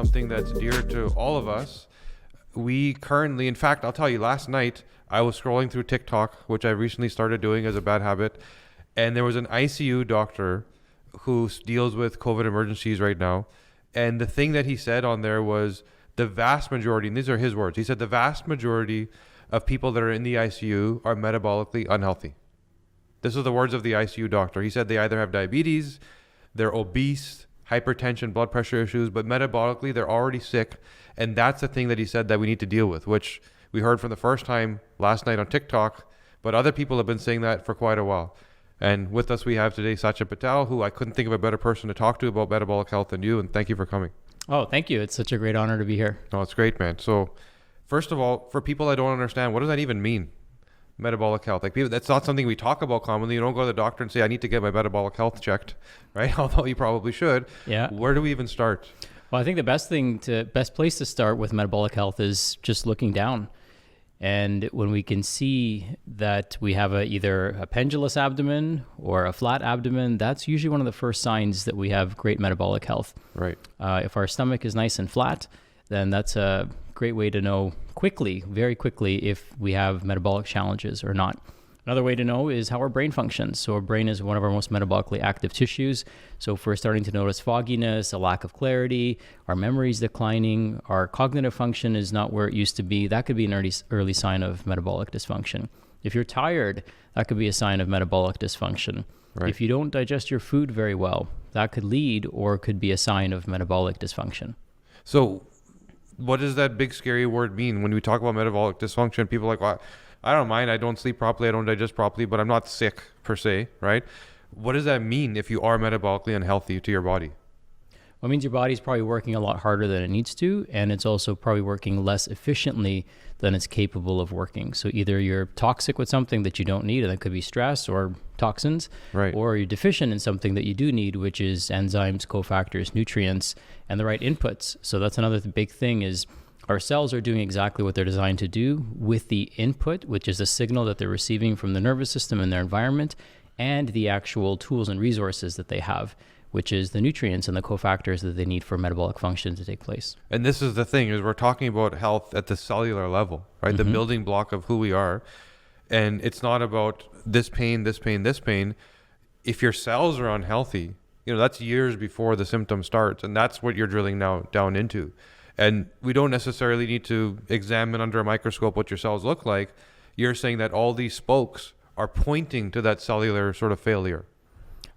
something that's dear to all of us. We currently, in fact, I'll tell you, last night I was scrolling through TikTok, which I recently started doing as a bad habit, and there was an ICU doctor who deals with COVID emergencies right now. And the thing that he said on there was the vast majority, and these are his words, he said the vast majority of people that are in the ICU are metabolically unhealthy. This are the words of the ICU doctor. He said they either have diabetes, they're obese, hypertension, blood pressure issues, but metabolically they're already sick. And that's the thing that he said that we need to deal with, which we heard for the first time last night on TikTok, but other people have been saying that for quite a while. And with us we have today Satya Patel, who I couldn't think of a better person to talk to about metabolic health than you, and thank you for coming. Oh, thank you. It's such a great honor to be here. Oh, it's great, man. So first of all, for people that don't understand, what does that even mean? Metabolic health. Like, people, that's not something we talk about commonly. You don't go to the doctor and say, I need to get my metabolic health checked, right? Although you probably should. Yeah. Where do we even start? Well, I think the best place to start with metabolic health is just looking down. And when we can see that we have either a pendulous abdomen or a flat abdomen, that's usually one of the first signs that we have great metabolic health. Right. If our stomach is nice and flat, then that's a great way to know quickly, very quickly, if we have metabolic challenges or not. Another way to know is how our brain functions. So our brain is one of our most metabolically active tissues. So if we're starting to notice fogginess, a lack of clarity, our memory is declining, our cognitive function is not where it used to be, that could be an early sign of metabolic dysfunction. If you're tired, that could be a sign of metabolic dysfunction. Right. If you don't digest your food very well, that could lead or could be a sign of metabolic dysfunction. So what does that big scary word mean? When we talk about metabolic dysfunction, people are like, well, I don't mind, I don't sleep properly, I don't digest properly, but I'm not sick per se, right? What does that mean if you are metabolically unhealthy to your body? Well, it means your body's probably working a lot harder than it needs to, and it's also probably working less efficiently than it's capable of working. So either you're toxic with something that you don't need, and that could be stress or toxins, right, or you're deficient in something that you do need, which is enzymes, cofactors, nutrients, and the right inputs. So that's another big thing is our cells are doing exactly what they're designed to do with the input, which is a signal that they're receiving from the nervous system and their environment, and the actual tools and resources that they have, which is the nutrients and the cofactors that they need for metabolic function to take place. And this is the thing, is we're talking about health at the cellular level, right? Mm-hmm. The building block of who we are. And it's not about this pain, this pain, this pain. If your cells are unhealthy, that's years before the symptom starts. And that's what you're drilling now down into. And we don't necessarily need to examine under a microscope what your cells look like. You're saying that all these spokes are pointing to that cellular sort of failure.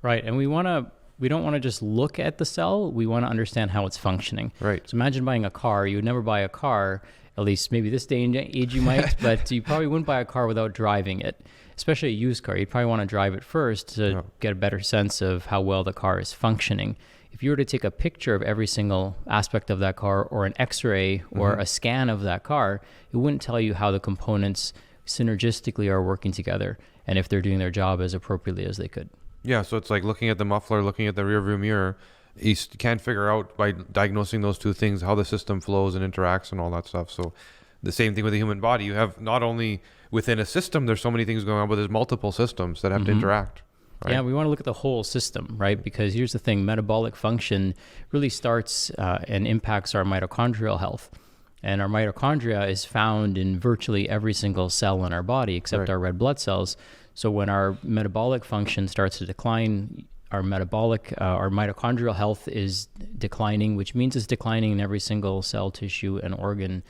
Right. And we don't want to just look at the cell. We want to understand how it's functioning. Right. So imagine buying a car. You would never buy a car, at least maybe this day and age you might, but you probably wouldn't buy a car without driving it, especially a used car. You'd probably want to drive it first to get a better sense of how well the car is functioning. If you were to take a picture of every single aspect of that car, or an x-ray or a scan of that car, it wouldn't tell you how the components synergistically are working together and if they're doing their job as appropriately as they could. Yeah, so it's like looking at the muffler, looking at the rear view mirror. You can't figure out by diagnosing those two things how the system flows and interacts and all that stuff. So the same thing with the human body. You have not only within a system, there's so many things going on, but there's multiple systems that have to interact. Right. Yeah, we want to look at the whole system, right? Because here's the thing, metabolic function really starts and impacts our mitochondrial health. And our mitochondria is found in virtually every single cell in our body except our red blood cells. So when our metabolic function starts to decline, our mitochondrial health is declining, which means it's declining in every single cell, tissue, and organ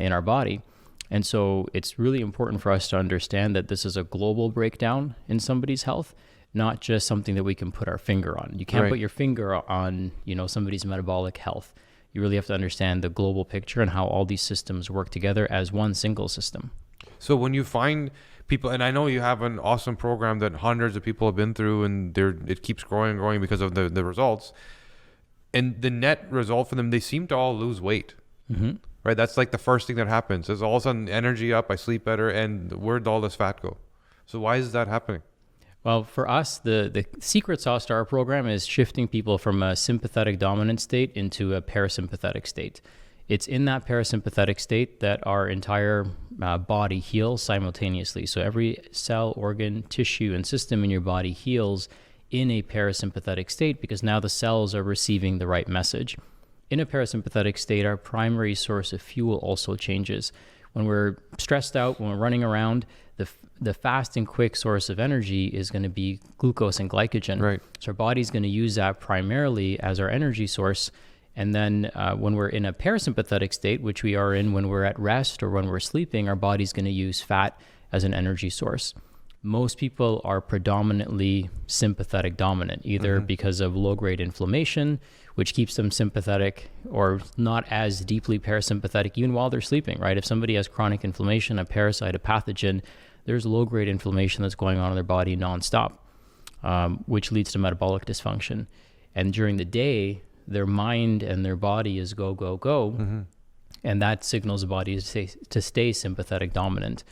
in our body. And so it's really important for us to understand that this is a global breakdown in somebody's health, not just something that we can put our finger on. You can't put your finger on, somebody's metabolic health. You really have to understand the global picture and how all these systems work together as one single system. So when you find people, and I know you have an awesome program that hundreds of people have been through, and it keeps growing and growing because of the results. And the net result for them, they seem to all lose weight. Mm-hmm. Right? That's like the first thing that happens. Is all of a sudden energy up, I sleep better, and where'd all this fat go? So why is that happening? Well, for us, the secret sauce to our program is shifting people from a sympathetic dominant state into a parasympathetic state. It's in that parasympathetic state that our entire body heals simultaneously. So every cell, organ, tissue, and system in your body heals in a parasympathetic state because now the cells are receiving the right message. In a parasympathetic state, our primary source of fuel also changes. When we're stressed out, when we're running around, the fast and quick source of energy is going to be glucose and glycogen. Right. So our body's going to use that primarily as our energy source. And then when we're in a parasympathetic state, which we are in when we're at rest or when we're sleeping, our body's going to use fat as an energy source. Most people are predominantly sympathetic dominant, either because of low-grade inflammation, which keeps them sympathetic, or not as deeply parasympathetic even while they're sleeping, right? If somebody has chronic inflammation, a parasite, a pathogen, there's low-grade inflammation that's going on in their body nonstop, which leads to metabolic dysfunction. And during the day, their mind and their body is go, go, go, and that signals the body to stay sympathetic dominant.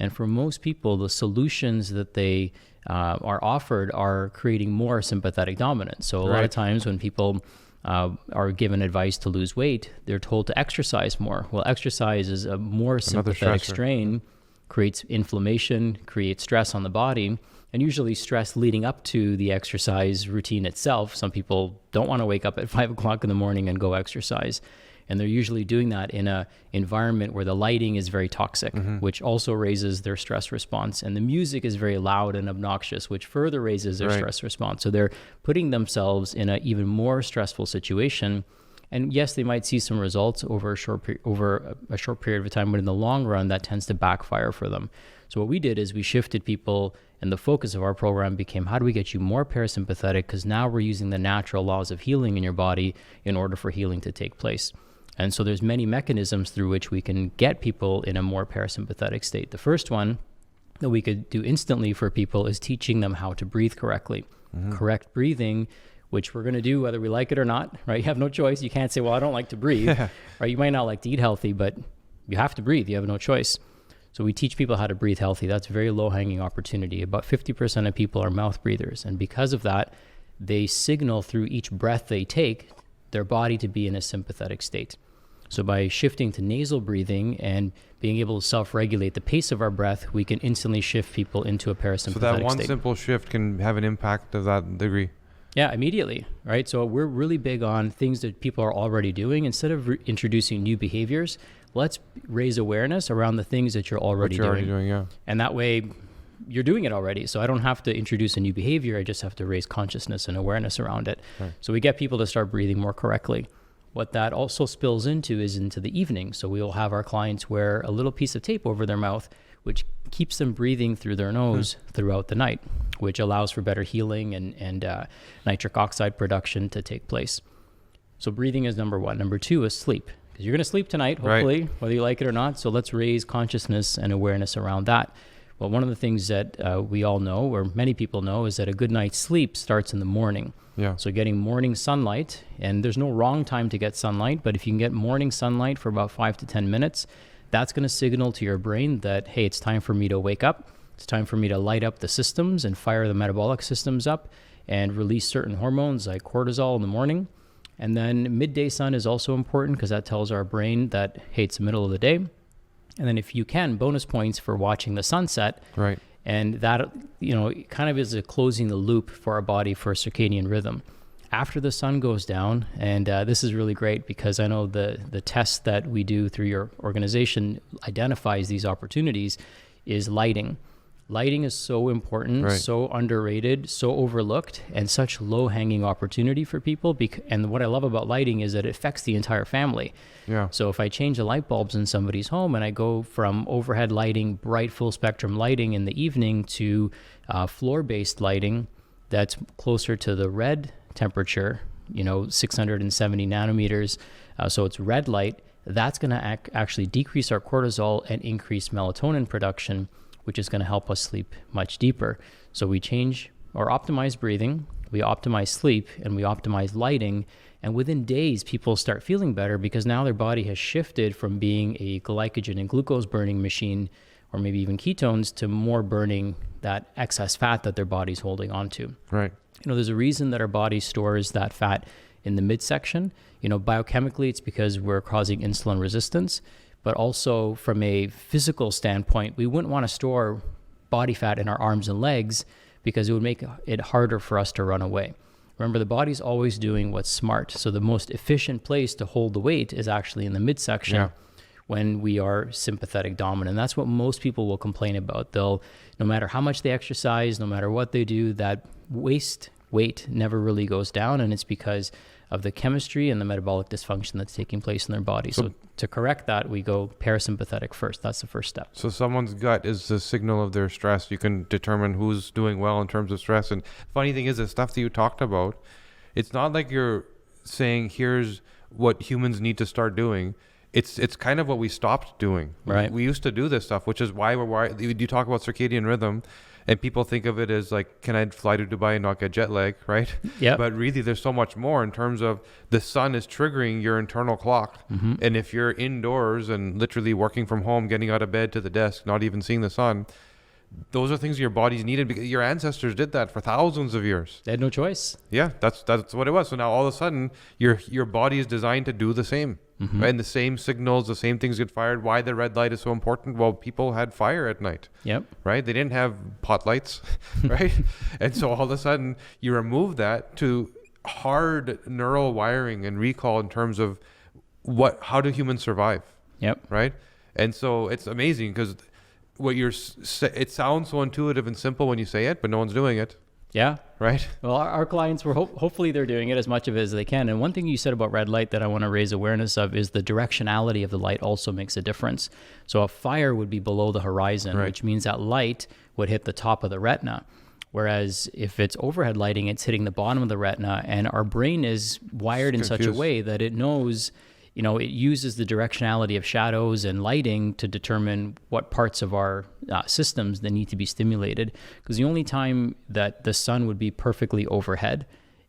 And for most people, the solutions that they are offered are creating more sympathetic dominance. So a lot of times when people are given advice to lose weight, they're told to exercise more. Well, exercise is a more sympathetic strain, creates inflammation, creates stress on the body, and usually stress leading up to the exercise routine itself. Some people don't want to wake up at 5 o'clock in the morning and go exercise. And they're usually doing that in an environment where the lighting is very toxic, which also raises their stress response. And the music is very loud and obnoxious, which further raises their stress response. So they're putting themselves in an even more stressful situation. And yes, they might see some results over a short period of time, but in the long run, that tends to backfire for them. So what we did is we shifted people, and the focus of our program became, how do we get you more parasympathetic? Because now we're using the natural laws of healing in your body in order for healing to take place. And so there's many mechanisms through which we can get people in a more parasympathetic state. The first one that we could do instantly for people is teaching them how to breathe correctly. Correct breathing, which we're going to do whether we like it or not, right? You have no choice. You can't say, well, I don't like to breathe, right? You might not like to eat healthy, but you have to breathe. You have no choice. So we teach people how to breathe healthy. That's a very low-hanging opportunity. About 50% of people are mouth breathers. And because of that, they signal through each breath they take their body to be in a sympathetic state. So by shifting to nasal breathing and being able to self-regulate the pace of our breath, we can instantly shift people into a parasympathetic state. So that one simple shift can have an impact of that degree. Yeah, immediately, right? So we're really big on things that people are already doing. Instead of introducing new behaviors, let's raise awareness around the things that you're already doing. And that way, you're doing it already. So I don't have to introduce a new behavior. I just have to raise consciousness and awareness around it. Right. So we get people to start breathing more correctly. What that also spills into is into the evening. So we will have our clients wear a little piece of tape over their mouth, which keeps them breathing through their nose throughout the night, which allows for better healing and nitric oxide production to take place. So breathing is number one. Number two is sleep, because you're going to sleep tonight, hopefully, whether you like it or not. So let's raise consciousness and awareness around that. Well, one of the things that we all know, or many people know, is that a good night's sleep starts in the morning. Yeah. So getting morning sunlight, and there's no wrong time to get sunlight, but if you can get morning sunlight for about 5 to 10 minutes, that's going to signal to your brain that, hey, it's time for me to wake up. It's time for me to light up the systems and fire the metabolic systems up and release certain hormones like cortisol in the morning. And then midday sun is also important because that tells our brain that, hey, it's the middle of the day. And then if you can, bonus points for watching the sunset. Right. And that, kind of is a closing the loop for our body for circadian rhythm. After the sun goes down, and this is really great because I know the test that we do through your organization identifies these opportunities, is lighting. Lighting is so important, so underrated, so overlooked, and such low-hanging opportunity for people. And what I love about lighting is that it affects the entire family. Yeah. So if I change the light bulbs in somebody's home and I go from overhead lighting, bright full-spectrum lighting in the evening to floor-based lighting that's closer to the red temperature, 670 nanometers, so it's red light, that's going to actually decrease our cortisol and increase melatonin production, which is going to help us sleep much deeper. So we change or optimize breathing, we optimize sleep, and we optimize lighting. And within days, people start feeling better because now their body has shifted from being a glycogen and glucose burning machine, or maybe even ketones, to more burning that excess fat that their body's holding onto. Right. There's a reason that our body stores that fat in the midsection. Biochemically, it's because we're causing insulin resistance. But also from a physical standpoint, we wouldn't want to store body fat in our arms and legs because it would make it harder for us to run away, Remember, the body's always doing what's smart. So the most efficient place to hold the weight is actually in the midsection. Yeah. When we are sympathetic dominant. That's what most people will complain about. They'll, no matter how much they exercise, no matter what they do, that waist weight never really goes down. And it's because of the chemistry and the metabolic dysfunction that's taking place in their body. So to correct that, we go parasympathetic first. That's the first step. So someone's gut is the signal of their stress. You can determine who's doing well in terms of stress. And funny thing is, the stuff that you talked about, it's not like you're saying, here's what humans need to start doing. It's kind of what we stopped doing. Right. We used to do this stuff, which is why you talk about circadian rhythm, and people think of it as like, can I fly to Dubai and not get jet lag, right? Yeah. But really, there's so much more in terms of the sun is triggering your internal clock. Mm-hmm. And if you're indoors and literally working from home, getting out of bed to the desk, not even seeing the sun, those are things your body's needed because your ancestors did that for thousands of years. They had no choice. Yeah, that's what it was. So now all of a sudden, your body is designed to do the same. Mm-hmm. And the same signals, the same things get fired. Why the red light is so important? Well, people had fire at night. Yep. Right? They didn't have pot lights, right? And so all of a sudden, you remove that to hard neural wiring and recall in terms of how do humans survive? Yep. Right? And so it's amazing because it sounds so intuitive and simple when you say it, but no one's doing it. Yeah. Right. Well, our clients were hopefully they're doing it as much of it as they can. And one thing you said about red light that I want to raise awareness of is the directionality of the light also makes a difference. So a fire would be below the horizon, right, which means that light would hit the top of the retina. Whereas if it's overhead lighting, it's hitting the bottom of the retina, and our brain is wired in such a way that it knows, it uses the directionality of shadows and lighting to determine what parts of our systems that need to be stimulated. Because the only time that the sun would be perfectly overhead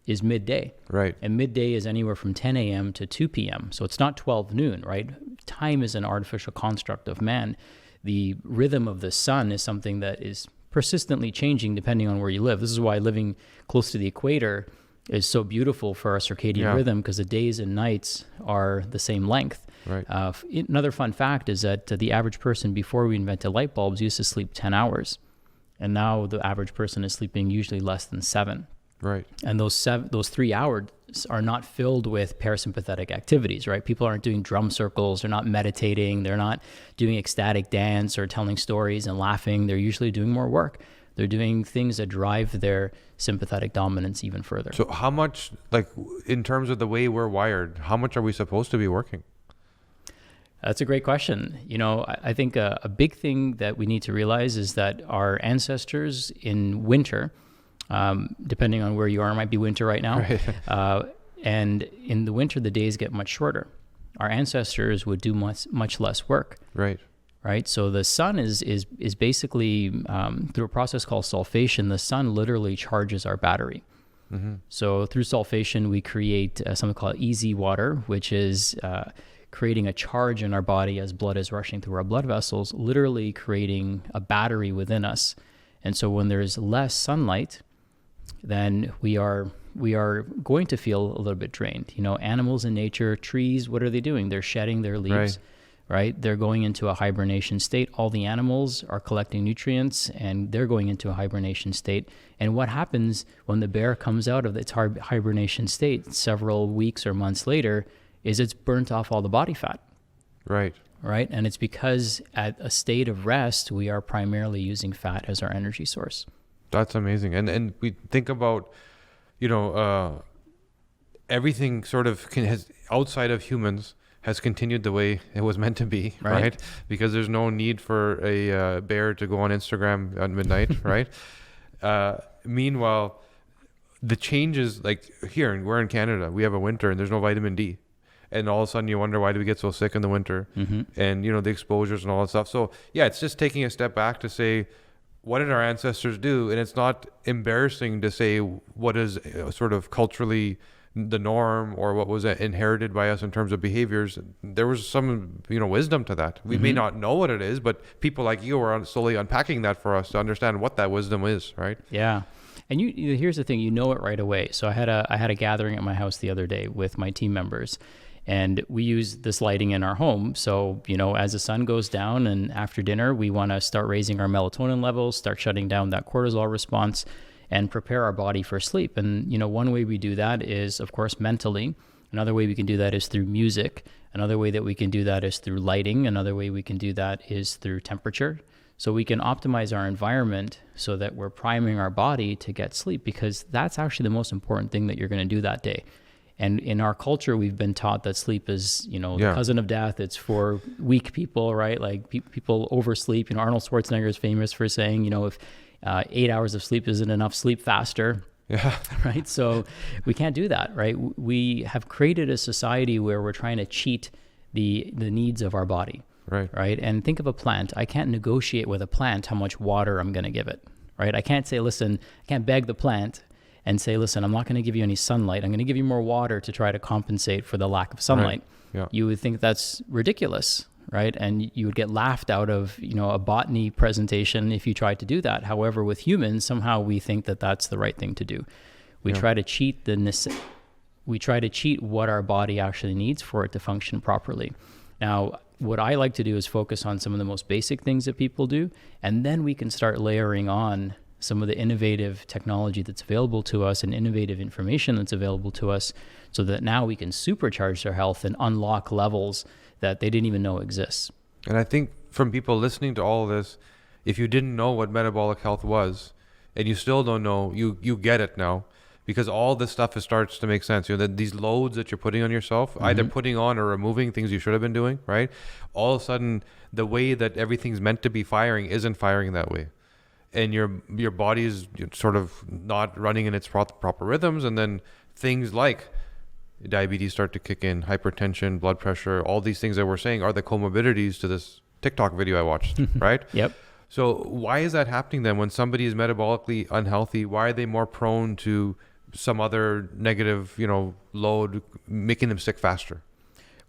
is midday. Right. And midday is anywhere from 10 a.m. to 2 p.m. So it's not 12 noon, right? Time is an artificial construct of man. The rhythm of the sun is something that is persistently changing depending on where you live. This is why living close to the equator is so beautiful for our circadian rhythm, because the days and nights are the same length. Right. Another fun fact is that the average person before we invented light bulbs used to sleep 10 hours. And now the average person is sleeping usually less than 7. Right. And those 3 hours are not filled with parasympathetic activities, right? People aren't doing drum circles. They're not meditating. They're not doing ecstatic dance or telling stories and laughing. They're usually doing more work. They're doing things that drive their sympathetic dominance even further. So how much, like in terms of the way we're wired, how much are we supposed to be working? That's a great question. I think a big thing that we need to realize is that our ancestors in winter, depending on where you are, it might be winter right now, right. And in the winter, the days get much shorter. Our ancestors would do much less work. Right. So the sun is basically, through a process called sulfation, the sun literally charges our battery. Mm-hmm. So through sulfation, we create something called easy water, which is creating a charge in our body as blood is rushing through our blood vessels, literally creating a battery within us. And so when there's less sunlight, then we are going to feel a little bit drained. Animals in nature, trees, what are they doing? They're shedding their leaves. Right? They're going into a hibernation state. All the animals are collecting nutrients and they're going into a hibernation state. And what happens when the bear comes out of its hibernation state several weeks or months later is it's burnt off all the body fat. Right? And it's because at a state of rest, we are primarily using fat as our energy source. That's amazing. And we think about, everything sort of has outside of humans has continued the way it was meant to be, right? Because there's no need for a bear to go on Instagram at midnight, right? Meanwhile, the changes, like here, we're in Canada, we have a winter and there's no vitamin D. And all of a sudden you wonder, why do we get so sick in the winter? Mm-hmm. And, the exposures and all that stuff. So, yeah, it's just taking a step back to say, what did our ancestors do? And it's not embarrassing to say what is sort of culturally the norm or what was inherited by us in terms of behaviors. There was some, wisdom to that. We may not know what it is, but people like you are slowly unpacking that for us to understand what that wisdom is, right? Yeah. And here's the thing, it right away. So I had a gathering at my house the other day with my team members, and we use this lighting in our home. So, as the sun goes down and after dinner, we want to start raising our melatonin levels, start shutting down that cortisol response. and prepare our body for sleep. And, one way we do that is, of course, mentally. Another way we can do that is through music. Another way that we can do that is through lighting. Another way we can do that is through temperature. So we can optimize our environment so that we're priming our body to get sleep, because that's actually the most important thing that you're going to do that day. And in our culture, we've been taught that sleep is, the cousin of death. It's for weak people, right? Like people oversleep. Arnold Schwarzenegger is famous for saying, if 8 hours of sleep isn't enough, sleep faster. Yeah. Right. So we can't do that, right? We have created a society where we're trying to cheat the needs of our body. Right. And think of a plant. I can't negotiate with a plant how much water I'm going to give it. Right. I can't say, I can't beg the plant and say, listen, I'm not going to give you any sunlight. I'm going to give you more water to try to compensate for the lack of sunlight. Right. Yeah. You would think that's ridiculous, right? And you would get laughed out of, a botany presentation if you tried to do that. However, with humans, somehow we think that that's the right thing to do. We try to cheat what our body actually needs for it to function properly. Now, what I like to do is focus on some of the most basic things that people do, and then we can start layering on some of the innovative technology that's available to us and innovative information that's available to us, so that now we can supercharge their health and unlock levels that they didn't even know exists. And I think from people listening to all of this, if you didn't know what metabolic health was, and you still don't know, you get it now, because all this stuff starts to make sense. That these loads that you're putting on yourself, either putting on or removing things you should have been doing, right? All of a sudden, the way that everything's meant to be firing isn't firing that way. And your body is sort of not running in its proper rhythms. And then things like diabetes start to kick in, hypertension, blood pressure, all these things that we're saying are the comorbidities to this TikTok video I watched, right? Yep. So why is that happening then? When somebody is metabolically unhealthy, why are they more prone to some other negative, load, making them sick faster?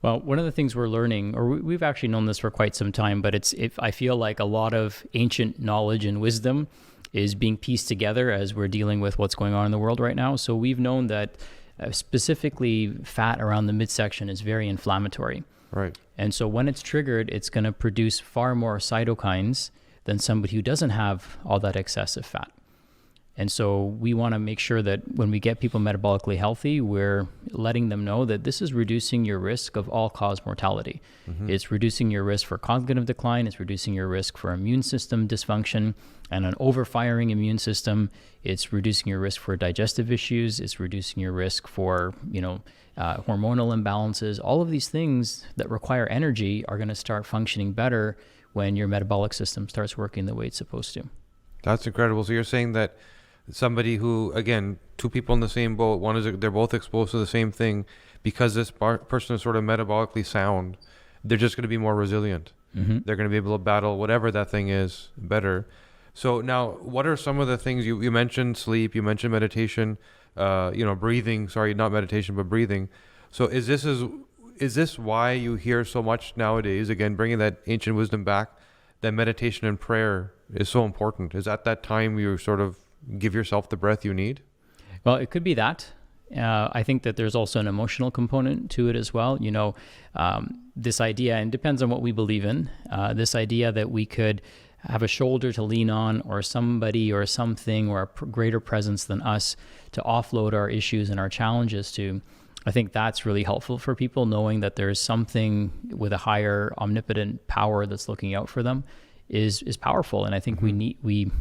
Well, one of the things we're learning, or we've actually known this for quite some time, but I feel like a lot of ancient knowledge and wisdom is being pieced together as we're dealing with what's going on in the world right now. So we've known that specifically fat around the midsection is very inflammatory. Right. And so when it's triggered, it's going to produce far more cytokines than somebody who doesn't have all that excessive fat. And so we want to make sure that when we get people metabolically healthy, we're letting them know that this is reducing your risk of all-cause mortality. It's reducing your risk for cognitive decline. It's reducing your risk for immune system dysfunction and an overfiring immune system. It's reducing your risk for digestive issues. It's reducing your risk for, hormonal imbalances. All of these things that require energy are going to start functioning better when your metabolic system starts working the way it's supposed to. That's incredible. So you're saying that somebody who, again, two people in the same boat, they're both exposed to the same thing, because this person is sort of metabolically sound, they're just going to be more resilient. They're going to be able to battle whatever that thing is better. So now, what are some of the things you mentioned? Sleep, you mentioned meditation, breathing. Sorry, not meditation, but breathing. So is this why you hear so much nowadays? Again, bringing that ancient wisdom back, that meditation and prayer is so important. Is at that time you sort of give yourself the breath you need? Well, it could be that. I think that there's also an emotional component to it as well. This idea, and depends on what we believe in, this idea that we could have a shoulder to lean on, or somebody or something or a greater presence than us to offload our issues and our challenges to. I think that's really helpful for people, knowing that there's something with a higher omnipotent power that's looking out for them is powerful. And I think we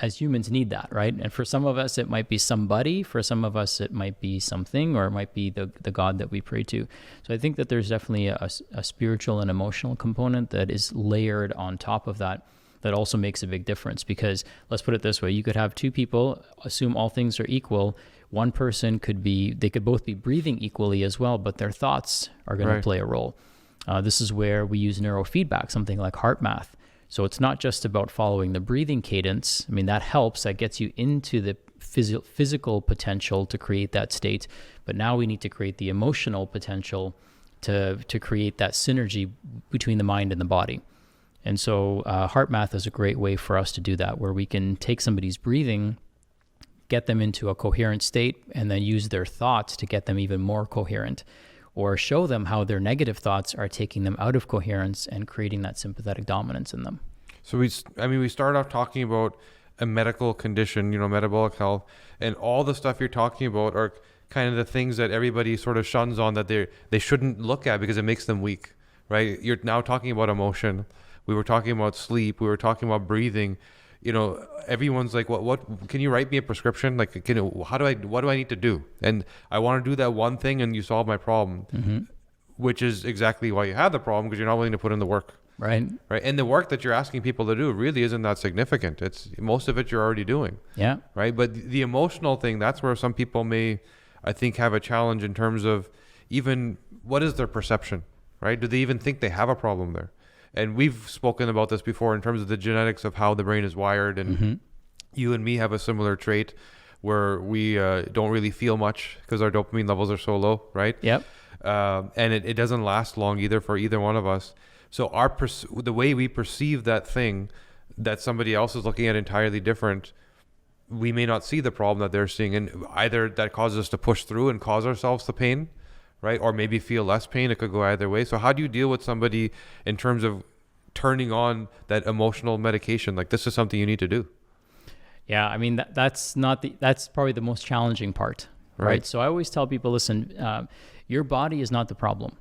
as humans need that, right? And for some of us, it might be somebody. For some of us, it might be something, or it might be the God that we pray to. So I think that there's definitely a spiritual and emotional component that is layered on top of that also makes a big difference. Because let's put it this way, you could have two people, assume all things are equal. One person they could both be breathing equally as well, but their thoughts are going to play a role. This is where we use neurofeedback, something like heart math. So it's not just about following the breathing cadence. I mean, that helps. That gets you into the physical potential to create that state. But now we need to create the emotional potential to create that synergy between the mind and the body. And so heart math is a great way for us to do that, where we can take somebody's breathing, get them into a coherent state, and then use their thoughts to get them even more coherent, or show them how their negative thoughts are taking them out of coherence and creating that sympathetic dominance in them. So we start off talking about a medical condition, metabolic health, and all the stuff you're talking about are kind of the things that everybody sort of shuns on, that they shouldn't look at because it makes them weak, right? You're now talking about emotion. We were talking about sleep. We were talking about breathing. Everyone's like, what can you write me a prescription? Like, what do I need to do? And I want to do that one thing and you solve my problem, which is exactly why you have the problem, because you're not willing to put in the work. Right. And the work that you're asking people to do really isn't that significant. It's most of it you're already doing. Yeah. Right. But the emotional thing, that's where some people may, I think, have a challenge in terms of even what is their perception, right? Do they even think they have a problem there? And we've spoken about this before in terms of the genetics of how the brain is wired. And you and me have a similar trait where we don't really feel much because our dopamine levels are so low, right? Yep. And it doesn't last long either for either one of us. So the way we perceive that thing that somebody else is looking at entirely different, we may not see the problem that they're seeing. And either that causes us to push through and cause ourselves the pain, right? Or maybe feel less pain. It could go either way. So how do you deal with somebody in terms of turning on that emotional medication? Like, this is something you need to do. Yeah. I mean, that's probably the most challenging part, right? So I always tell people, listen, your body is not the problem.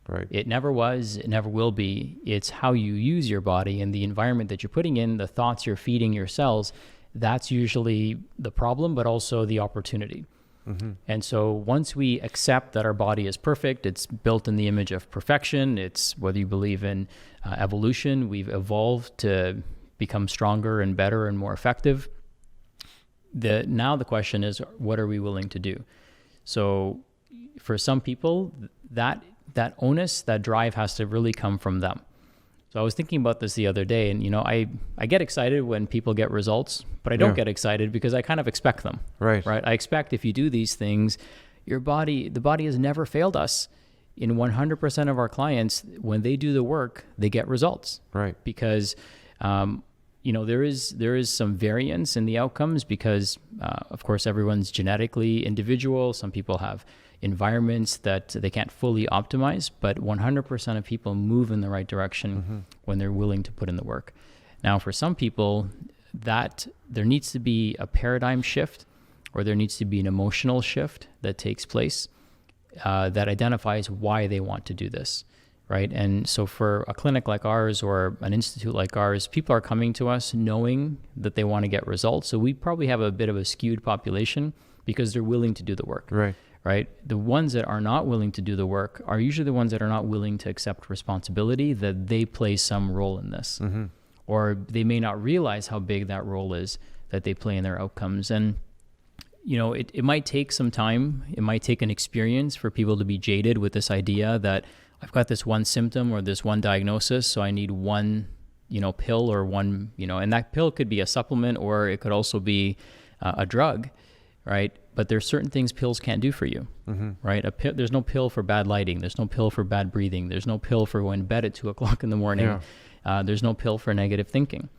Right. It never was, it never will be. It's how you use your body and the environment that you're putting in, the thoughts you're feeding your cells. That's usually the problem, but also the opportunity. And so once we accept that our body is perfect, it's built in the image of perfection. It's whether you believe in evolution, we've evolved to become stronger and better and more effective. Now the question is, what are we willing to do? So for some people, that onus, that drive has to really come from them. So I was thinking about this the other day, and I get excited when people get results, but I don't get excited because I kind of expect them. Right. I expect if you do these things, the body has never failed us. In 100% of our clients, when they do the work, they get results. Right. Because there is some variance in the outcomes because, of course, everyone's genetically individual. Some people have environments that they can't fully optimize, but 100% of people move in the right direction when they're willing to put in the work. Now, for some people, that there needs to be a paradigm shift, or there needs to be an emotional shift that takes place that identifies why they want to do this, right? And so for a clinic like ours or an institute like ours, people are coming to us knowing that they want to get results. So we probably have a bit of a skewed population because they're willing to do the work. Right? The ones that are not willing to do the work are usually the ones that are not willing to accept responsibility that they play some role in this. Or they may not realize how big that role is that they play in their outcomes. And, it might take some time. It might take an experience for people to be jaded with this idea that I've got this one symptom or this one diagnosis, so I need one, pill or one, and that pill could be a supplement or it could also be a drug, right? But there's certain things pills can't do for you, right? There's no pill for bad lighting. There's no pill for bad breathing. There's no pill for going to bed at 2:00 in the morning. There's no pill for negative thinking,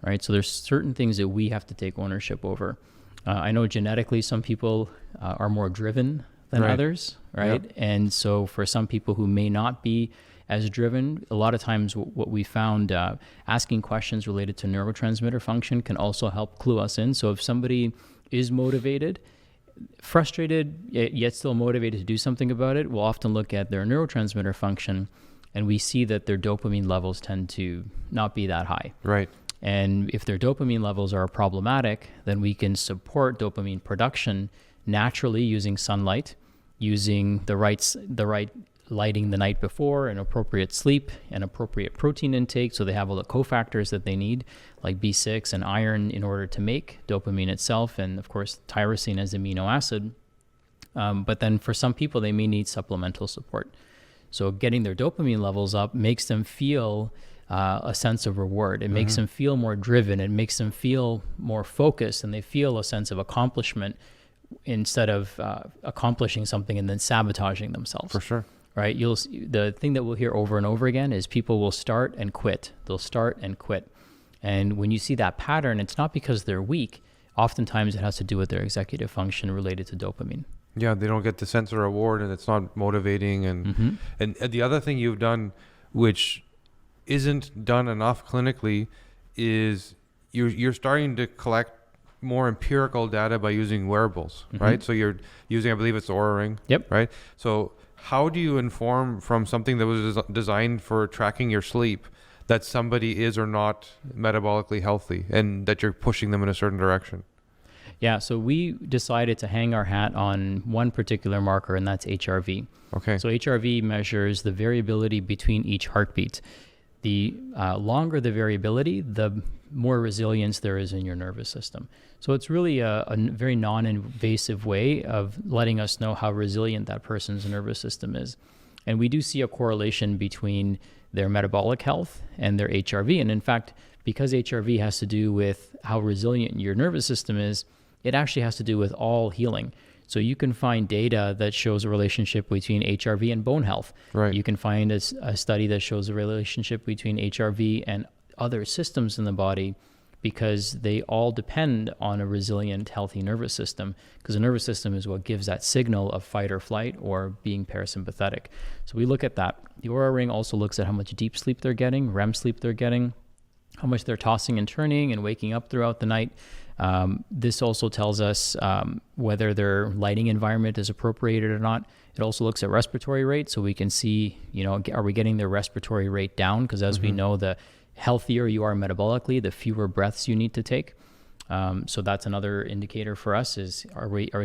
right? So there's certain things that we have to take ownership over. I know genetically some people are more driven than others, right? And so for some people who may not be as driven, a lot of times what we found, asking questions related to neurotransmitter function can also help clue us in. So if somebody is motivated, frustrated, yet still motivated to do something about it, we'll often look at their neurotransmitter function and we see that their dopamine levels tend to not be that high. Right. And if their dopamine levels are problematic, then we can support dopamine production naturally using sunlight, using the right lighting the night before, and appropriate sleep and appropriate protein intake, so they have all the cofactors that they need, like B6 and iron, in order to make dopamine itself, and of course tyrosine as amino acid. But then for some people, they may need supplemental support. So getting their dopamine levels up makes them feel a sense of reward. It makes them feel more driven. It makes them feel more focused, and they feel a sense of accomplishment instead of accomplishing something and then sabotaging themselves. For sure. Right? The thing that we'll hear over and over again is people will start and quit. They'll start and quit. And when you see that pattern, it's not because they're weak. Oftentimes it has to do with their executive function related to dopamine. Yeah, they don't get the sense of reward, and it's not motivating. And the other thing you've done, which isn't done enough clinically, is you're starting to collect more empirical data by using wearables, right? So you're using, I believe it's Oura Ring. Yep. Right. So how do you inform from something that was designed for tracking your sleep that somebody is or not metabolically healthy and that you're pushing them in a certain direction? Yeah, so we decided to hang our hat on one particular marker, and that's HRV. Okay. So HRV measures the variability between each heartbeat. The longer the variability, the more resilience there is in your nervous system. So it's really a very non-invasive way of letting us know how resilient that person's nervous system is. And we do see a correlation between their metabolic health and their HRV. And in fact, because HRV has to do with how resilient your nervous system is, it actually has to do with all healing. So you can find data that shows a relationship between HRV and bone health. Right. You can find a study that shows a relationship between HRV and other systems in the body, because they all depend on a resilient, healthy nervous system, because the nervous system is what gives that signal of fight or flight or being parasympathetic. So we look at that. The Oura Ring also looks at how much deep sleep they're getting, REM sleep they're getting, how much they're tossing and turning and waking up throughout the night. This also tells us whether their lighting environment is appropriated or not. It also looks at respiratory rate, so we can see, are we getting their respiratory rate down? Because as we know, the healthier you are metabolically, the fewer breaths you need to take. So that's another indicator for us: is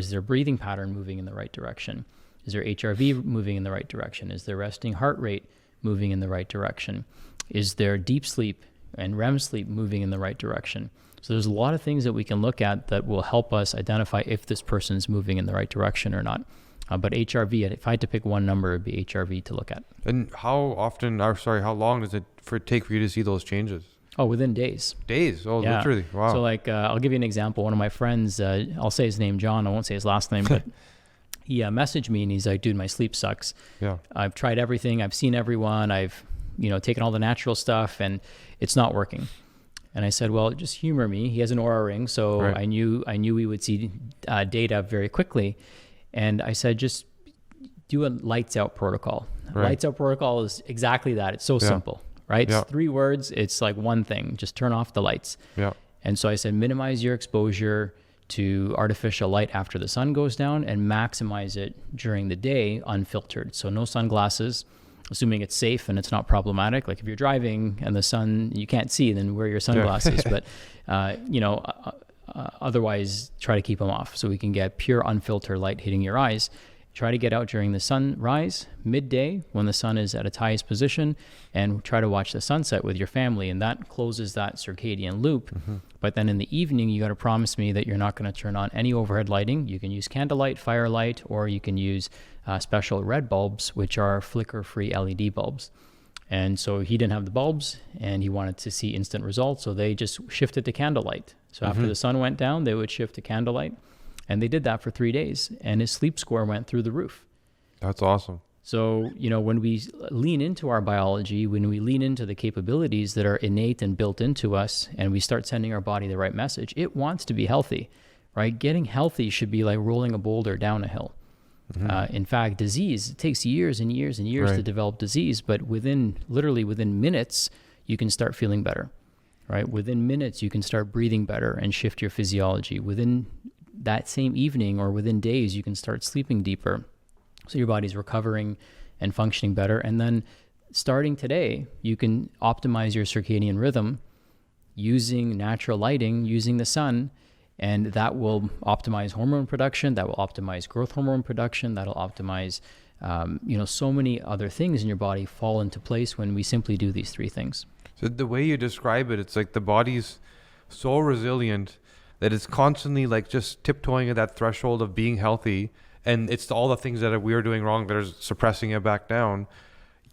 their breathing pattern moving in the right direction? Is their HRV moving in the right direction? Is their resting heart rate moving in the right direction? Is their deep sleep and REM sleep moving in the right direction? So there's a lot of things that we can look at that will help us identify if this person's moving in the right direction or not. But HRV, if I had to pick one number, it would be HRV to look at. And how long does it take for you to see those changes? Oh, within days. Days? Oh, yeah. Literally. Wow. So I'll give you an example. One of my friends, I'll say his name, John. I won't say his last name, but he messaged me and he's like, dude, my sleep sucks. Yeah. I've tried everything. I've seen everyone. I've, taken all the natural stuff and it's not working. And I said, well, just humor me. He has an Oura Ring, so right. I knew we would see data very quickly. And I said, just do a lights out protocol. Right. Lights out protocol is exactly that. It's so simple, right? Yeah. It's 3 words. It's like one thing. Just turn off the lights. Yeah. And so I said, minimize your exposure to artificial light after the sun goes down and maximize it during the day unfiltered. So no sunglasses, assuming it's safe and it's not problematic. Like if you're driving and the sun, you can't see, then wear your sunglasses. But, otherwise try to keep them off so we can get pure unfiltered light hitting your eyes. Try to get out during the sunrise, midday when the sun is at its highest position, and try to watch the sunset with your family. And that closes that circadian loop. But then in the evening, you got to promise me that you're not going to turn on any overhead lighting. You can use candlelight, firelight, or you can use special red bulbs, which are flicker-free LED bulbs. And so he didn't have the bulbs and he wanted to see instant results. So they just shifted to candlelight. So after the sun went down, they would shift to candlelight. And they did that for 3 days and his sleep score went through the roof. That's awesome. So, when we lean into our biology, when we lean into the capabilities that are innate and built into us, and we start sending our body the right message, it wants to be healthy, right? Getting healthy should be like rolling a boulder down a hill. In fact, disease, it takes years and years and years to develop disease, but literally within minutes, you can start feeling better, right? Within minutes, you can start breathing better and shift your physiology. Within that same evening or within days, you can start sleeping deeper. So your body's recovering and functioning better. And then starting today, you can optimize your circadian rhythm using natural lighting, using the sun, and that will optimize hormone production, that will optimize growth hormone production, that'll optimize, so many other things in your body fall into place when we simply do these 3 things. So the way you describe it, it's like the body's so resilient that it's constantly like just tiptoeing at that threshold of being healthy. And it's all the things that we are doing wrong that are suppressing it back down.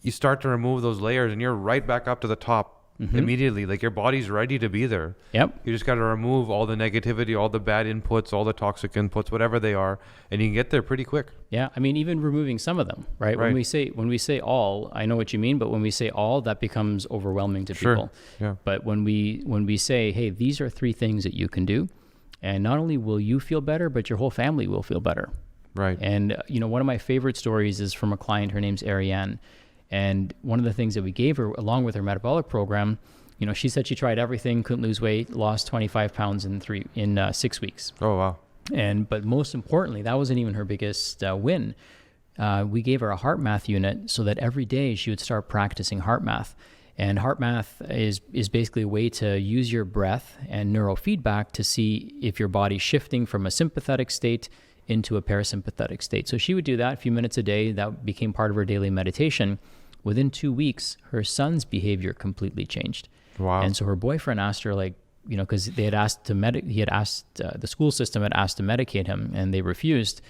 You start to remove those layers and you're right back up to the top immediately. Like your body's ready to be there. Yep. You just got to remove all the negativity, all the bad inputs, all the toxic inputs, whatever they are, and you can get there pretty quick. Yeah. I mean, even removing some of them, right? When we say all, I know what you mean, but when we say all, that becomes overwhelming to people. Yeah. But when we say, hey, these are 3 things that you can do, and not only will you feel better, but your whole family will feel better. Right. And, one of my favorite stories is from a client. Her name's Ariane. And one of the things that we gave her, along with her metabolic program, she said she tried everything, couldn't lose weight, lost 25 pounds in 6 weeks. Oh, wow. But most importantly, that wasn't even her biggest win. We gave her a heart math unit so that every day she would start practicing heart math. And heart math is basically a way to use your breath and neurofeedback to see if your body's shifting from a sympathetic state into a parasympathetic state. So she would do that a few minutes a day. That became part of her daily meditation. Within 2 weeks, her son's behavior completely changed. Wow. And so her boyfriend asked her, like, because they had asked to the school system had asked to medicate him, and they refused.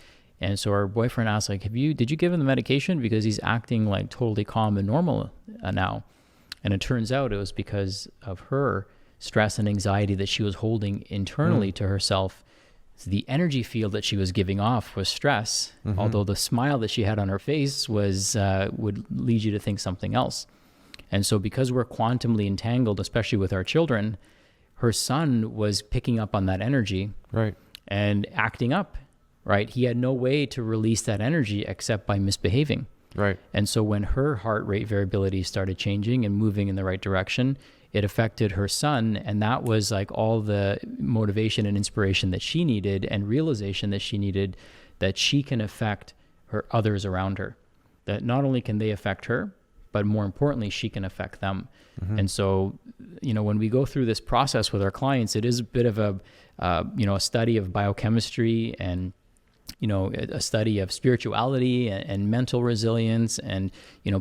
And so her boyfriend asked, like, did you give him the medication? Because he's acting like totally calm and normal now. And it turns out it was because of her stress and anxiety that she was holding internally to herself. So the energy field that she was giving off was stress, although the smile that she had on her face would lead you to think something else. And so because we're quantumly entangled, especially with our children, her son was picking up on that energy, right, and acting up, right? He had no way to release that energy except by misbehaving. Right. And so when her heart rate variability started changing and moving in the right direction, it affected her son. And that was like all the motivation and inspiration that she needed and realization that she needed, that she can affect her others around her. That not only can they affect her, but more importantly, she can affect them. And so, when we go through this process with our clients, it is a bit of a study of biochemistry and a study of spirituality and mental resilience and,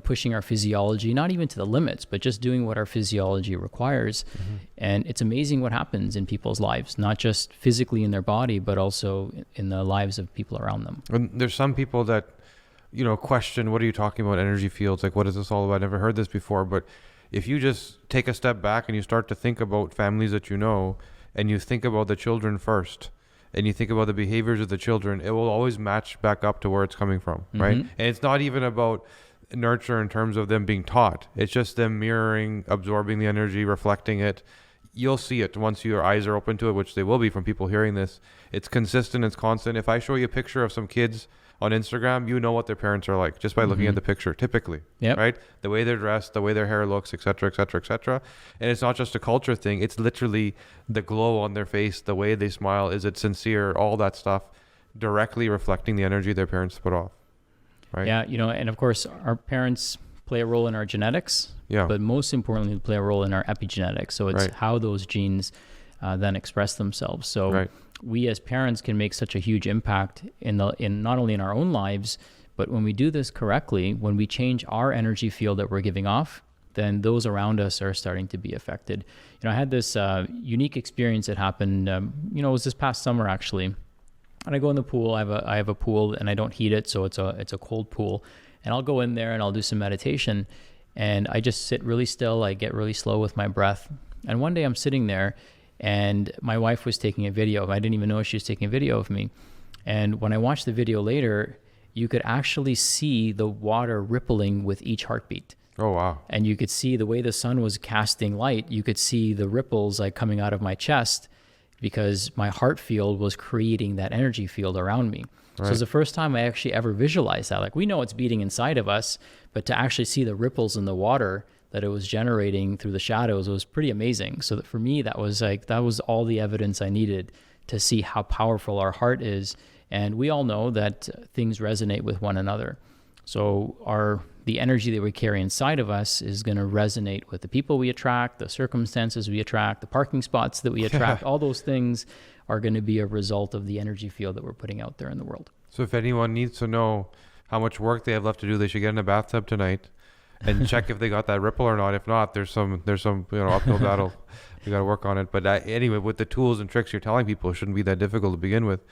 pushing our physiology, not even to the limits, but just doing what our physiology requires. And it's amazing what happens in people's lives, not just physically in their body, but also in the lives of people around them. And there's some people that, question, what are you talking about, energy fields? Like, what is this all about? I've never heard this before. But if you just take a step back and you start to think about families that and you think about the children first, and you think about the behaviors of the children, it will always match back up to where it's coming from, right? And it's not even about nurture in terms of them being taught. It's just them mirroring, absorbing the energy, reflecting it. You'll see it once your eyes are open to it, which they will be from people hearing this. It's consistent, it's constant. If I show you a picture of some kids on Instagram, you know what their parents are like just by looking at the picture, typically, right? The way they're dressed, the way their hair looks, et cetera, et cetera, et cetera. And it's not just a culture thing. It's literally the glow on their face, the way they smile. Is it sincere? All that stuff directly reflecting the energy their parents put off, right? Yeah, and of course, our parents play a role in our genetics, but most importantly, they play a role in our epigenetics. So it's how those genes then express themselves. So we as parents can make such a huge impact in not only in our own lives, but when we do this correctly, when we change our energy field that we're giving off, then those around us are starting to be affected. I had this unique experience that happened, it was this past summer actually. And I go in the pool, I have a pool and I don't heat it, so it's a cold pool. And I'll go in there and I'll do some meditation and I just sit really still. I get really slow with my breath. And one day I'm sitting there and my wife was taking a video. I didn't even know she was taking a video of me. And when I watched the video later, you could actually see the water rippling with each heartbeat. Oh, wow. And you could see the way the sun was casting light. You could see the ripples like coming out of my chest because my heart field was creating that energy field around me. Right. So it's the first time I actually ever visualized that. Like, we know it's beating inside of us, but to actually see the ripples in the water that it was generating through the shadows was pretty amazing. So that for me, that was all the evidence I needed to see how powerful our heart is. And we all know that things resonate with one another. So the energy that we carry inside of us is going to resonate with the people we attract, the circumstances we attract, the parking spots that we attract. All those things are going to be a result of the energy field that we're putting out there in the world. So if anyone needs to know how much work they have left to do, they should get in a bathtub tonight and check if they got that ripple or not. If not, there's some uphill battle. We got to work on it. But anyway, with the tools and tricks you're telling people, it shouldn't be that difficult to begin with.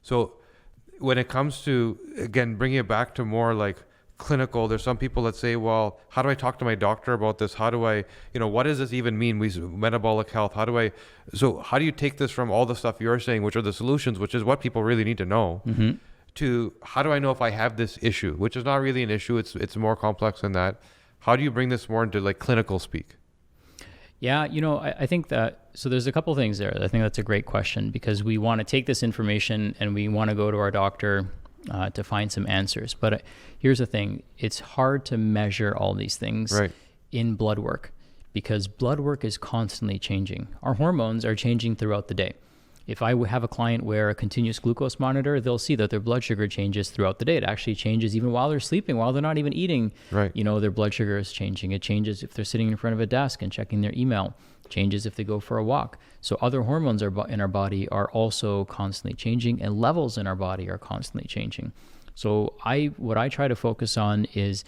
So when it comes to, again, bringing it back to more like clinical, there's some people that say, well, how do I talk to my doctor about this? How do I, what does this even mean? Metabolic health, how do you take this from all the stuff you're saying, which are the solutions, which is what people really need to know, to how do I know if I have this issue, which is not really an issue. It's more complex than that. How do you bring this more into like clinical speak? Yeah, I think that, so there's a couple things there. I think that's a great question because we want to take this information and we want to go to our doctor to find some answers. But here's the thing. It's hard to measure all these things in blood work because blood work is constantly changing. Our hormones are changing throughout the day. If I have a client wear a continuous glucose monitor, they'll see that their blood sugar changes throughout the day. It actually changes even while they're sleeping, while they're not even eating. Right. Their blood sugar is changing. It changes if they're sitting in front of a desk and checking their email. Changes if they go for a walk. So other hormones in our body are also constantly changing, and levels in our body are constantly changing. So what I try to focus on is,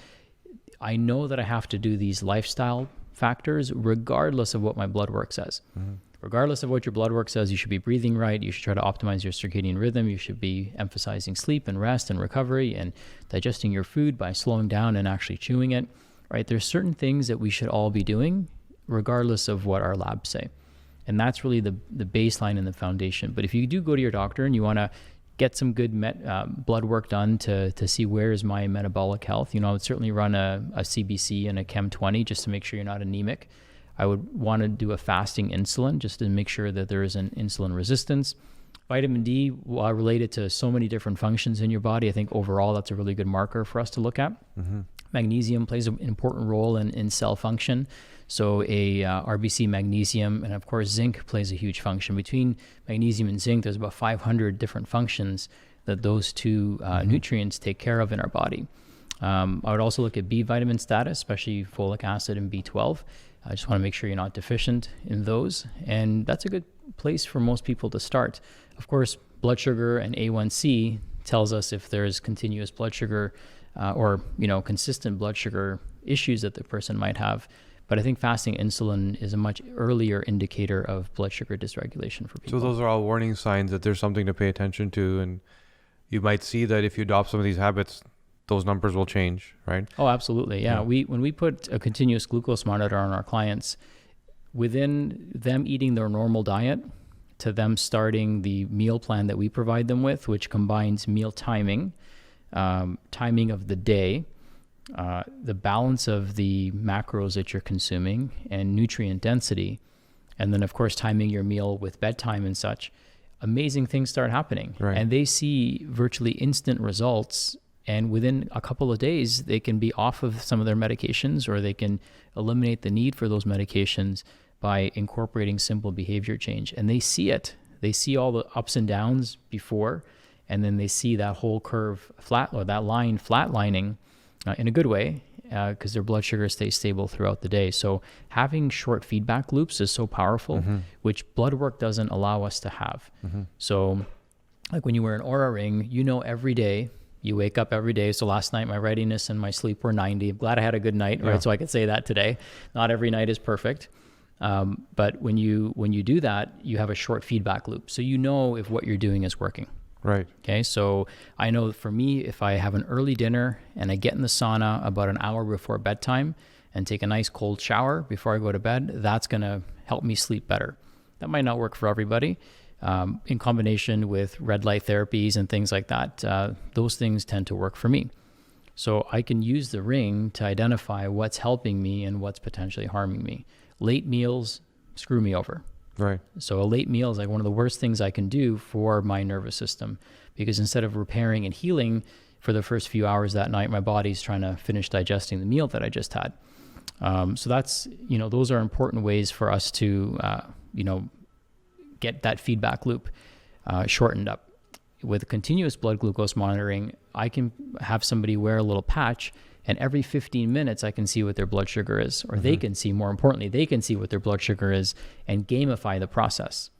I know that I have to do these lifestyle factors regardless of what my blood work says. Mm-hmm. Regardless of what your blood work says, you should be breathing right. You should try to optimize your circadian rhythm. You should be emphasizing sleep and rest and recovery and digesting your food by slowing down and actually chewing it, right? There's certain things that we should all be doing regardless of what our labs say. And that's really the baseline and the foundation. But if you do go to your doctor and you want to get some good blood work done to see where is my metabolic health, I would certainly run a CBC and a Chem 20 just to make sure you're not anemic. I would want to do a fasting insulin just to make sure that there is an insulin resistance. Vitamin D, while related to so many different functions in your body, I think overall that's a really good marker for us to look at. Mm-hmm. Magnesium plays an important role in cell function. So RBC magnesium, and of course zinc plays a huge function. Between magnesium and zinc, there's about 500 different functions that those two nutrients take care of in our body. I would also look at B vitamin status, especially folic acid and B12. I just want to make sure you're not deficient in those. And that's a good place for most people to start. Of course, blood sugar and A1C tells us if there's continuous blood sugar or consistent blood sugar issues that the person might have. But I think fasting insulin is a much earlier indicator of blood sugar dysregulation for people. So those are all warning signs that there's something to pay attention to. And you might see that if you adopt some of these habits, those numbers will change, right? Oh, absolutely. Yeah. When we put a continuous glucose monitor on our clients, within them eating their normal diet to them starting the meal plan that we provide them with, which combines meal timing, timing of the day, the balance of the macros that you're consuming, and nutrient density, and then of course timing your meal with bedtime and such, amazing things start happening. Right. And they see virtually instant results. And within a couple of days, they can be off of some of their medications, or they can eliminate the need for those medications by incorporating simple behavior change. And they see it. They see all the ups and downs before, and then they see that whole curve that line flatlining in a good way, because their blood sugar stays stable throughout the day. So having short feedback loops is so powerful, which blood work doesn't allow us to have. So like when you wear an Oura ring, every day, you wake up every day. So last night, my readiness and my sleep were 90. I'm glad I had a good night, right? So I could say that today. Not every night is perfect. But when you do that, you have a short feedback loop. So if what you're doing is working. Right. Okay. So I know for me, if I have an early dinner and I get in the sauna about an hour before bedtime and take a nice cold shower before I go to bed, that's going to help me sleep better. That might not work for everybody. In combination with red light therapies and things like that, those things tend to work for me. So I can use the ring to identify what's helping me and what's potentially harming me. Late meals screw me over. Right. So a late meal is like one of the worst things I can do for my nervous system, because instead of repairing and healing for the first few hours that night, my body's trying to finish digesting the meal that I just had. So that's, those are important ways for us to, get that feedback loop shortened up. With continuous blood glucose monitoring, I can have somebody wear a little patch, and every 15 minutes I can see what their blood sugar is, or they can see, more importantly, they can see what their blood sugar is and gamify the process.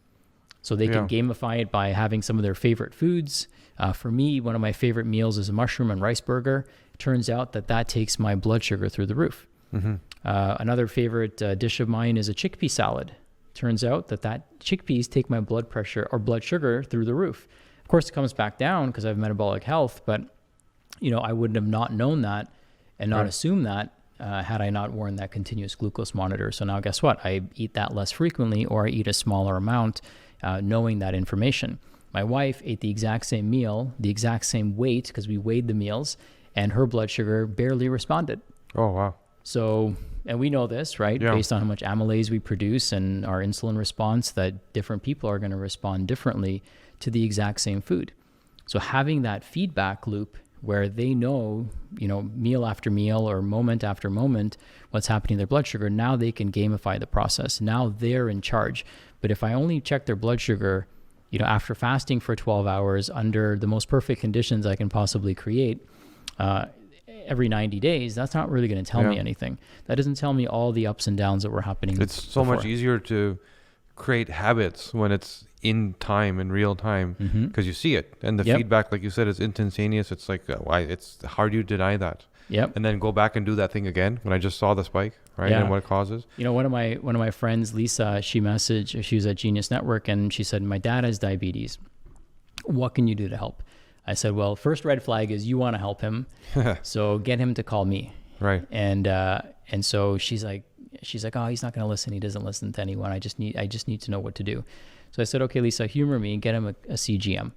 So they can gamify it by having some of their favorite foods. For me, one of my favorite meals is a mushroom and rice burger. It turns out that takes my blood sugar through the roof. Another favorite dish of mine is a chickpea salad. Turns out that chickpeas take my blood pressure or blood sugar through the roof. Of course, it comes back down because I have metabolic health, but I wouldn't have not known that and not assumed that had I not worn that continuous glucose monitor. So now guess what? I eat that less frequently, or I eat a smaller amount, knowing that information. My wife ate the exact same meal, the exact same weight, because we weighed the meals, and her blood sugar barely responded. Oh, wow. So, and we know this, right? Yeah. Based on how much amylase we produce and our insulin response, that different people are going to respond differently to the exact same food. So having that feedback loop where they know, meal after meal or moment after moment, what's happening to their blood sugar. Now they can gamify the process. Now they're in charge. But if I only check their blood sugar, after fasting for 12 hours under the most perfect conditions I can possibly create, every 90 days, that's not really going to tell me anything. That doesn't tell me all the ups and downs that were happening. It's so much easier to create habits when it's in time, in real time, because you see it. And the feedback, like you said, is instantaneous. It's like, it's how do you deny that? Yep. And then go back and do that thing again when I just saw the spike, right? And what it causes. One of my friends, Lisa, she was at Genius Network, and she said, my dad has diabetes. What can you do to help? I said, well, first red flag is you want to help him. So get him to call me. Right. And so she's like, oh, he's not going to listen. He doesn't listen to anyone. I just need to know what to do. So I said, okay, Lisa, humor me and get him a CGM.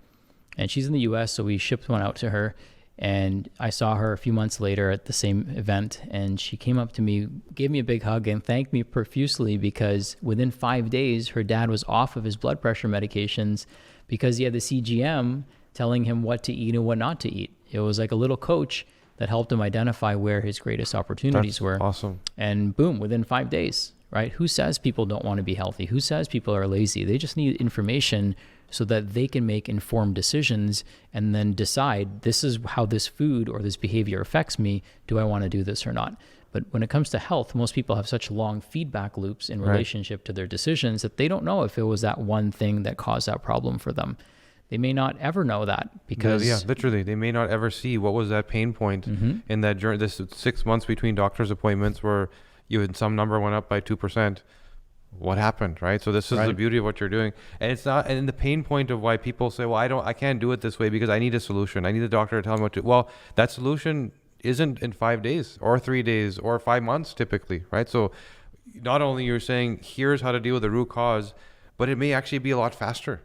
And she's in the US, so we shipped one out to her. And I saw her a few months later at the same event, and she came up to me, gave me a big hug, and thanked me profusely because within 5 days, her dad was off of his blood pressure medications because he had the CGM telling him what to eat and what not to eat. It was like a little coach that helped him identify where his greatest opportunities were. Awesome. And boom, within 5 days, right? Who says people don't want to be healthy? Who says people are lazy? They just need information so that they can make informed decisions and then decide, this is how this food or this behavior affects me. Do I want to do this or not? But when it comes to health, most people have such long feedback loops in relationship to their decisions that they don't know if it was that one thing that caused that problem for them. They may not ever know that because literally, they may not ever see what was that pain point in that journey. This 6 months between doctor's appointments where you had some number went up by 2%. What happened, right? So this is the beauty of what you're doing, and it's not. And the pain point of why people say, "Well, I can't do it this way because I need a solution. I need a doctor to tell me what to." Well, that solution isn't in 5 days or 3 days or 5 months typically, right? So not only you're saying here's how to deal with the root cause, but it may actually be a lot faster.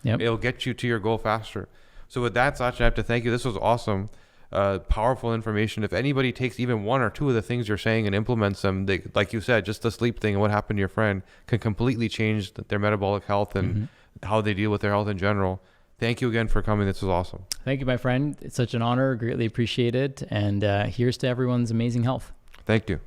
Yep. It'll get you to your goal faster. So with that, Sachin, I have to thank you. This was awesome. Powerful information. If anybody takes even one or two of the things you're saying and implements them, they, like you said, just the sleep thing and what happened to your friend can completely change their metabolic health and how they deal with their health in general. Thank you again for coming. This was awesome. Thank you, my friend. It's such an honor. Greatly appreciate it. And here's to everyone's amazing health. Thank you.